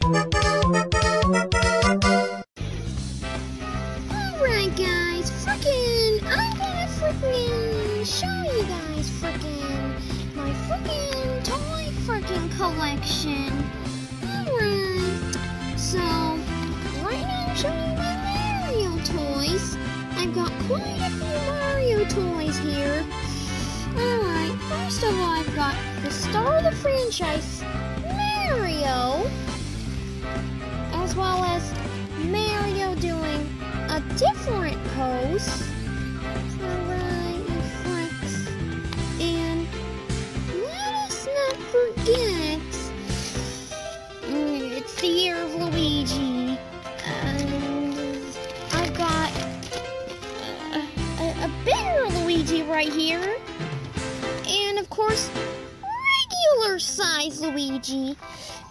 Alright guys, I'm gonna show you guys my toy collection. Alright, so right now I'm showing you my Mario toys. I've got quite a few Mario toys here. Alright, first of all I've got the star of the franchise, Mario, as well as Mario doing a different pose. Alright, you flex. And let us not forget, it's the year of Luigi. I've got a bigger Luigi right here. And of course, regular size Luigi.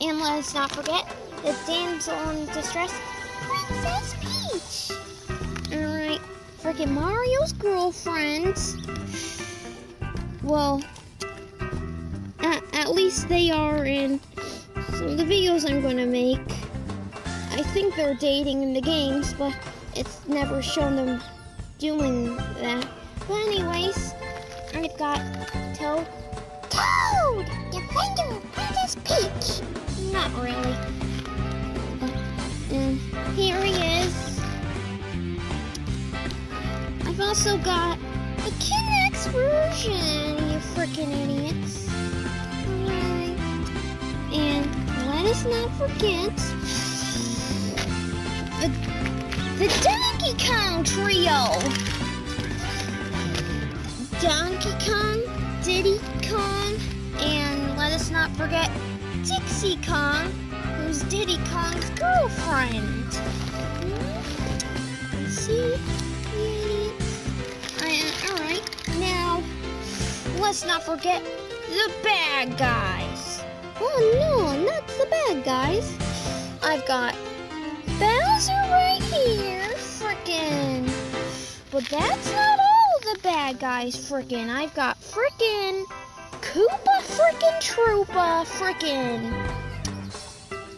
And let us not forget the damsel in distress, Princess Peach. Alright, freaking Mario's girlfriend. Well, at least they are in some of the videos I'm going to make. I think they're dating in the games, but it's never shown them doing that. But anyways, I've got Toad, defender of Princess Peach. Not really. And here he is. I've also got the Kinect version, you freaking idiots. Alright. And let us not forget the Donkey Kong trio. Donkey Kong, Diddy Kong, and let us not forget Dixie Kong, who's Diddy Kong's girlfriend. See? Alright, now let's not forget the bad guys. Oh no, not the bad guys. I've got Bowser right here, frickin'. But that's not all the bad guys, frickin'. I've got frickin' Koopa frickin' Troopa frickin'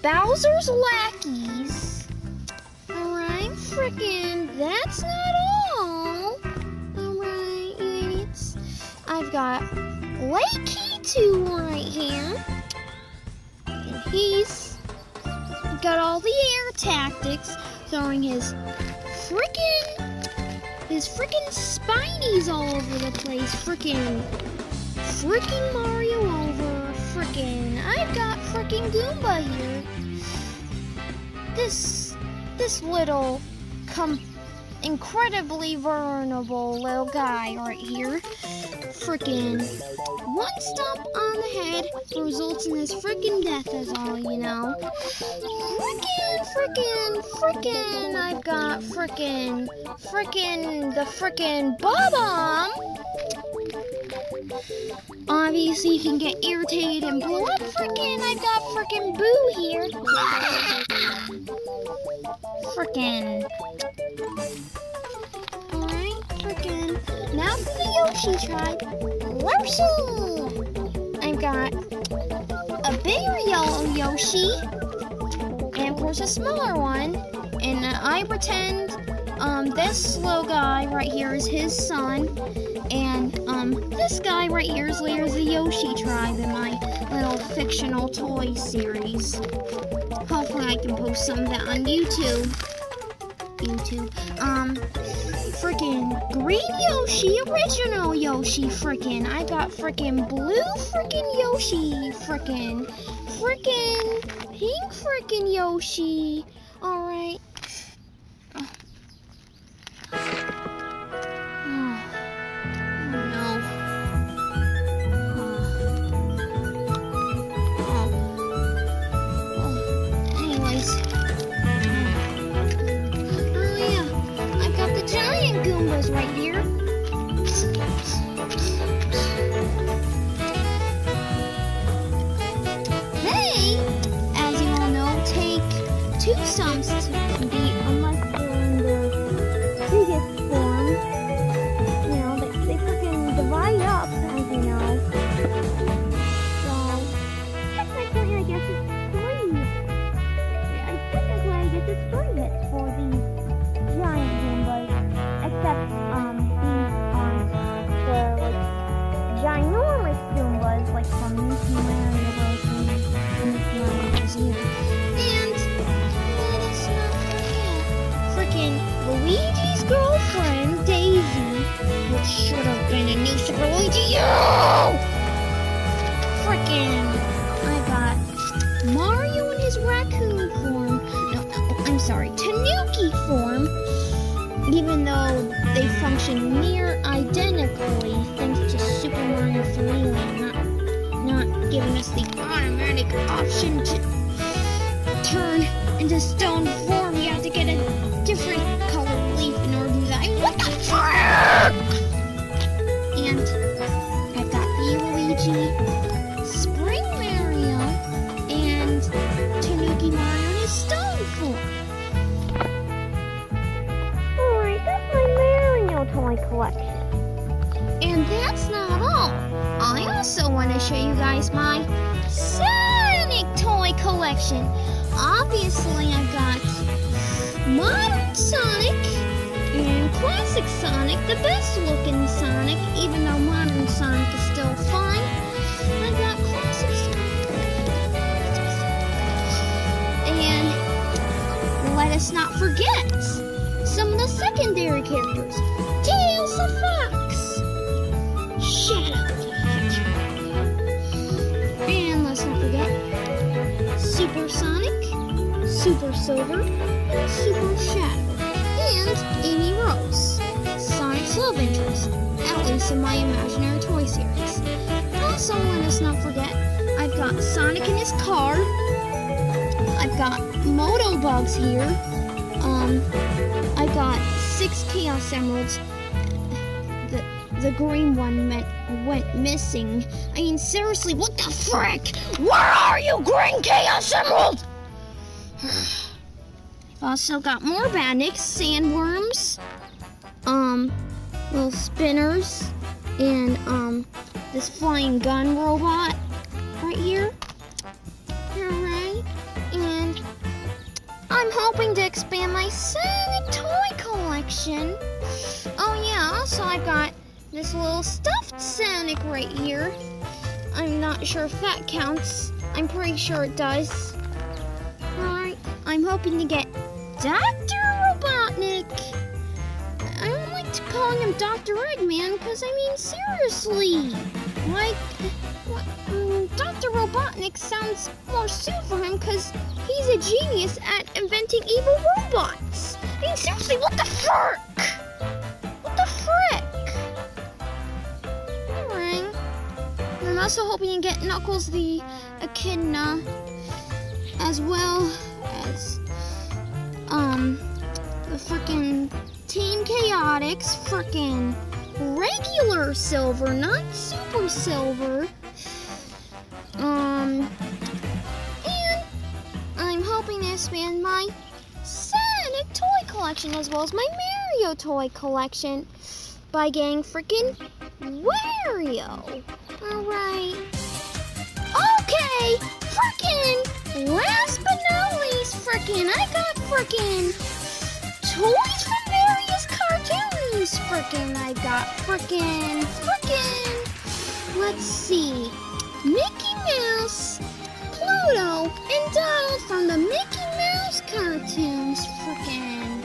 Bowser's lackeys. Alright, frickin', that's not all. Alright, you idiots. I've got Lakey 2 right here. And he's got all the air tactics, throwing his frickin' spinies all over the place. Frickin' Mario over. Frickin' I've got frickin' Goomba here. This little incredibly vulnerable little guy right here. Frickin' one stomp on the head results in his frickin' death, is all you know. Frickin' I've got frickin' the frickin' Bob-omb. Obviously you can get irritated and blow up. Frickin' I've got frickin' Boo here. Frickin'. Alright, frickin'. Now for the Yoshi tribe. Whoopsie! I've got a bigger yellow Yoshi, and of course a smaller one. And I pretend this little guy right here is his son, and this guy right here is leader of the Yoshi tribe in my little fictional toy series. Hopefully I can post some of that on YouTube. Frickin' green Yoshi, original Yoshi, frickin'. I got frickin' blue frickin' Yoshi, frickin' pink frickin' Yoshi. Alright. Goombas right here. They, as you all know, take 2 stumps to beat unless they're in their biggest form. You know, they freaking divide up, as you know. So, technically, I guess it's 3. Tanuki form, even though they function near identically thanks to Super Mario 3 not giving us the automatic option to turn into stone form. You have to get a different colored leaf in order to do that. What the fuck? And I've got Luigi, Spring Mario, and Tanuki Mario in his stone form. Alright, that's my Mario toy collection. And that's not all. I also want to show you guys my Sonic toy collection. Obviously, I've got Modern Sonic and Classic Sonic, the best looking Sonic, even though Modern Sonic is still fine. I've got Classic Sonic. And let us not forget some of the secondary characters. Tails the Fox, Shadow the Hedgehog, and let's not forget Super Sonic, Super Silver, and Super Shadow, and Amy Rose, Sonic's love interest, at least in my imaginary toy series. Also, let us not forget, I've got Sonic in his car, I've got Moto Bugs here, I got 6 Chaos Emeralds. The green one went missing. I mean, seriously, what the frick? Where are you, Green Chaos Emerald? I've also got more bandits, sandworms, little spinners, and this flying gun robot right here. Alright, and I'm hoping to expand my Sonic toy collection. Oh yeah, also I've got this little stuffed Sonic right here. I'm not sure if that counts. I'm pretty sure it does. Alright, I'm hoping to get Dr. Robotnik. I don't like to call him Dr. Eggman because, I mean, seriously. Like, Dr. Robotnik sounds more suited for him because he's a genius at inventing evil robots. I mean, seriously, what the frick? What the frick? Alright. I'm also hoping to get Knuckles the Echidna, as well as, the frickin' Team Chaotix, frickin' regular silver, not super silver. And I'm hoping to expand my Sonic toy collection as well as my Mario toy collection by getting frickin' Wario. Alright. Okay, frickin' last but not least, frickin' I got frickin' toys from various cartoons. Frickin' I got frickin', let's see, Mickey Mouse, Pluto, and Donald from the Mickey Mouse cartoons. Frickin'.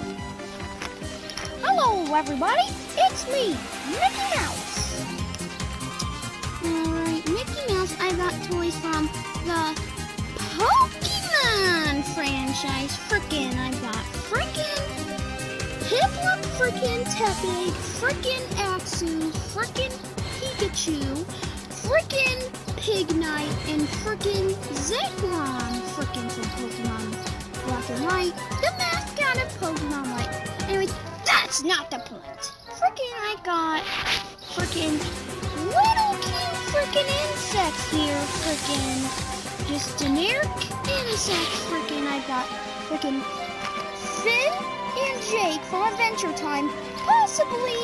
Hello, everybody. It's me, Mickey Mouse. Alright, Mickey Mouse, I got toys from the Pokemon franchise. Frickin', I got frickin' Piplup, frickin' Tepig, frickin' Axu, frickin' Pikachu, frickin' Pignite, and frickin' Zekrom, frickin' from Pokemon Black and White, the mascot of Pokemon White. Anyways, that's not the point. Frickin' I got frickin' little cute frickin' insects here, frickin' just generic insects. Frickin' I got frickin' Finn and Jake from Adventure Time, possibly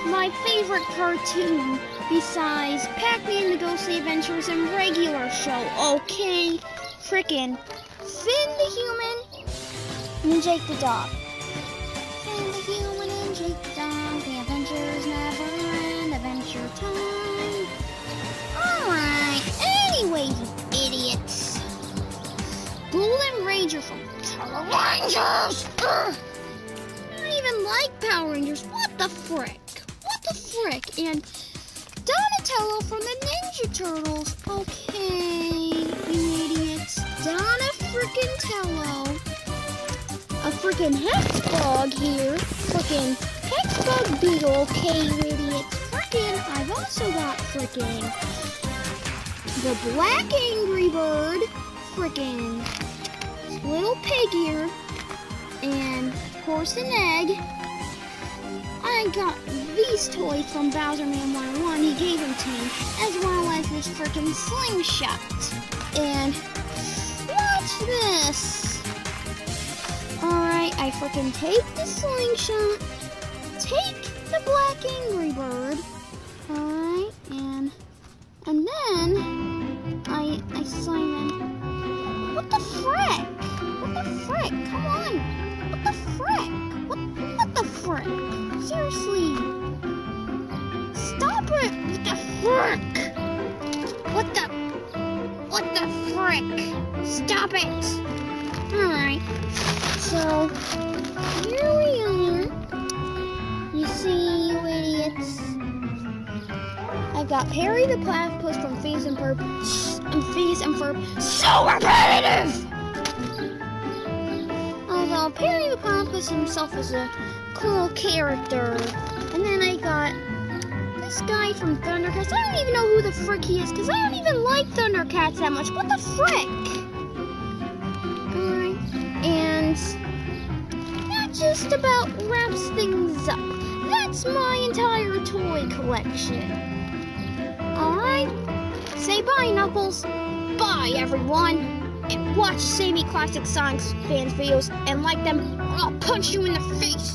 my favorite cartoon besides Pac-Man the Ghostly Adventures and regular show. Okay, frickin' Finn the human and Jake the dog. Finn the human and Jake the dog, the adventures never end, Adventure Time. Alright, anyway, you idiots. Golden Ranger from Power Rangers! I don't even like Power Rangers. What the frick? What the frick? And Donatello from the Ninja Turtles. Okay, you idiots. Donna frickin' Tello freaking Hexbug here. Freaking Hexbug Beetle, okay, you idiots. Freaking, I've also got freaking the Black Angry Bird. Freaking Little Pig here. And Horse and Egg. I got these toys from Bowser Man 101. He gave them to me, as well as this freaking slingshot. And watch this. Alright, I freaking take the slingshot, take the Black Angry Bird. Alright, and then I sign in. What the frick? What the frick? Come on. What the frick? What the frick? Seriously. Stop it! What the frick? Stop it! Alright. So, here we are. You see, you idiots. I got Perry the Platypus from Phase and Ferb. So repetitive! Although Perry the Platypus himself is a cool character. And then I got this guy from Thundercats. I don't even know who the frick he is, because I don't even like Thundercats that much. What the frick? Alright. And that just about wraps things up. That's my entire toy collection. Alright. Say bye, Knuckles. Bye, everyone. And watch Sammy Classic Sonic fans videos and like them, or I'll punch you in the face.